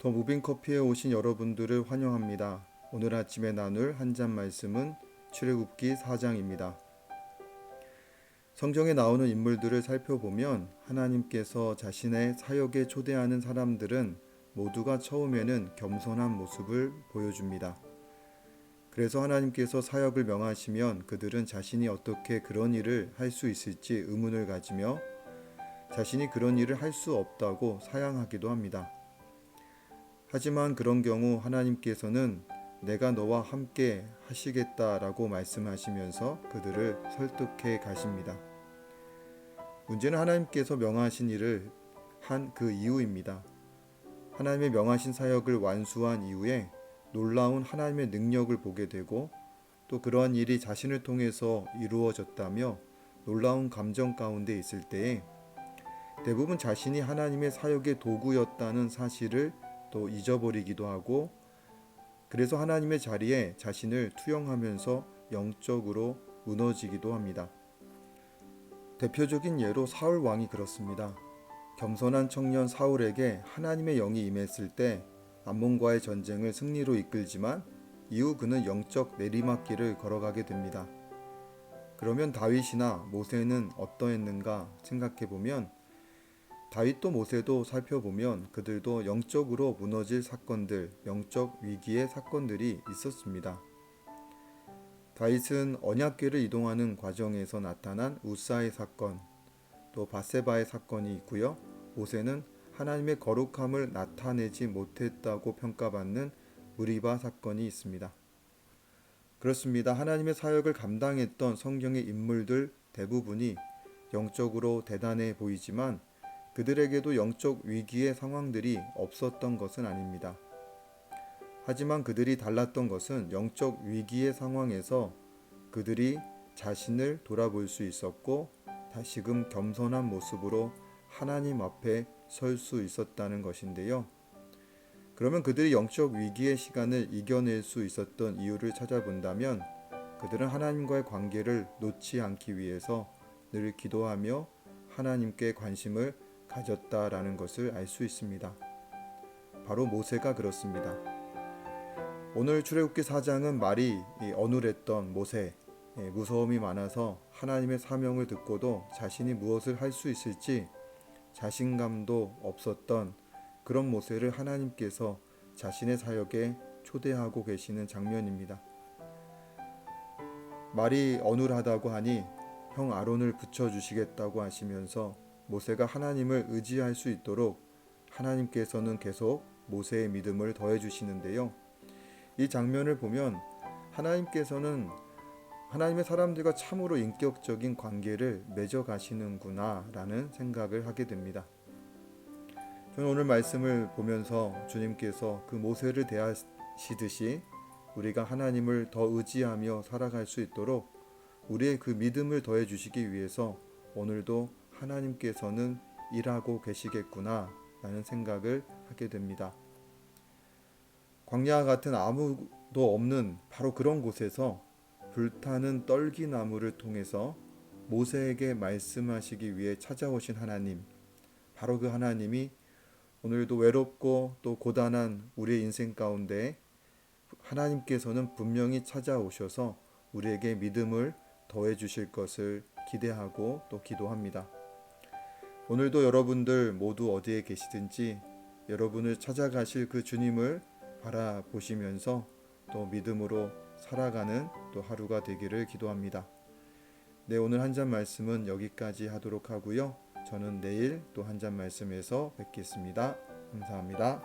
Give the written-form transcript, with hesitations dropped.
더 무빙 커피에 오신 여러분들을 환영합니다. 오늘 아침에 나눌 한 잔 말씀은 출애굽기 4장입니다. 성경에 나오는 인물들을 살펴보면 하나님께서 자신의 사역에 초대하는 사람들은 모두가 처음에는 겸손한 모습을 보여줍니다. 그래서 하나님께서 사역을 명하시면 그들은 자신이 어떻게 그런 일을 할 수 있을지 의문을 가지며 자신이 그런 일을 할 수 없다고 사양하기도 합니다. 하지만 그런 경우 하나님께서는 내가 너와 함께 하시겠다라고 말씀하시면서 그들을 설득해 가십니다. 문제는 하나님께서 명하신 일을 한 그 이후입니다. 하나님의 명하신 사역을 완수한 이후에 놀라운 하나님의 능력을 보게 되고 또 그러한 일이 자신을 통해서 이루어졌다며 놀라운 감정 가운데 있을 때에 대부분 자신이 하나님의 사역의 도구였다는 사실을 또 잊어버리기도 하고 그래서 하나님의 자리에 자신을 투영하면서 영적으로 무너지기도 합니다. 대표적인 예로 사울 왕이 그렇습니다. 겸손한 청년 사울에게 하나님의 영이 임했을 때 암몬과의 전쟁을 승리로 이끌지만 이후 그는 영적 내리막길을 걸어가게 됩니다. 그러면 다윗이나 모세는 어떠했는가 생각해보면 다윗도 모세도 살펴보면 그들도 영적으로 무너질 사건들, 영적 위기의 사건들이 있었습니다. 다윗은 언약궤를 이동하는 과정에서 나타난 우사의 사건, 또 밧세바의 사건이 있고요. 모세는 하나님의 거룩함을 나타내지 못했다고 평가받는 무리바 사건이 있습니다. 그렇습니다. 하나님의 사역을 감당했던 성경의 인물들 대부분이 영적으로 대단해 보이지만 그들에게도 영적 위기의 상황들이 없었던 것은 아닙니다. 하지만 그들이 달랐던 것은 영적 위기의 상황에서 그들이 자신을 돌아볼 수 있었고 다시금 겸손한 모습으로 하나님 앞에 설 수 있었다는 것인데요. 그러면 그들이 영적 위기의 시간을 이겨낼 수 있었던 이유를 찾아본다면 그들은 하나님과의 관계를 놓지 않기 위해서 늘 기도하며 하나님께 관심을 가졌다라는 것을 알 수 있습니다. 바로 모세가 그렇습니다. 오늘 출애굽기 4장은 말이 어눌했던 모세, 무서움이 많아서 하나님의 사명을 듣고도 자신이 무엇을 할 수 있을지 자신감도 없었던 그런 모세를 하나님께서 자신의 사역에 초대하고 계시는 장면입니다. 말이 어눌하다고 하니 형 아론을 붙여주시겠다고 하시면서 모세가 하나님을 의지할 수 있도록 하나님께서는 계속 모세의 믿음을 더해 주시는데요. 이 장면을 보면 하나님께서는 하나님의 사람들과 참으로 인격적인 관계를 맺어 가시는구나 라는 생각을 하게 됩니다. 저는 오늘 말씀을 보면서 주님께서 그 모세를 대하시듯이 우리가 하나님을 더 의지하며 살아갈 수 있도록 우리의 그 믿음을 더해 주시기 위해서 오늘도 하나님께서는 일하고 계시겠구나 라는 생각을 하게 됩니다. 광야 같은 아무도 없는 바로 그런 곳에서 불타는 떨기나무를 통해서 모세에게 말씀하시기 위해 찾아오신 하나님, 바로 그 하나님이 오늘도 외롭고 또 고단한 우리의 인생 가운데 하나님께서는 분명히 찾아오셔서 우리에게 믿음을 더해 주실 것을 기대하고 또 기도합니다. 오늘도 여러분들 모두 어디에 계시든지 여러분을 찾아가실 그 주님을 바라보시면서 또 믿음으로 살아가는 또 하루가 되기를 기도합니다. 네, 오늘 한 잔 말씀은 여기까지 하도록 하고요. 저는 내일 또 한 잔 말씀에서 뵙겠습니다. 감사합니다.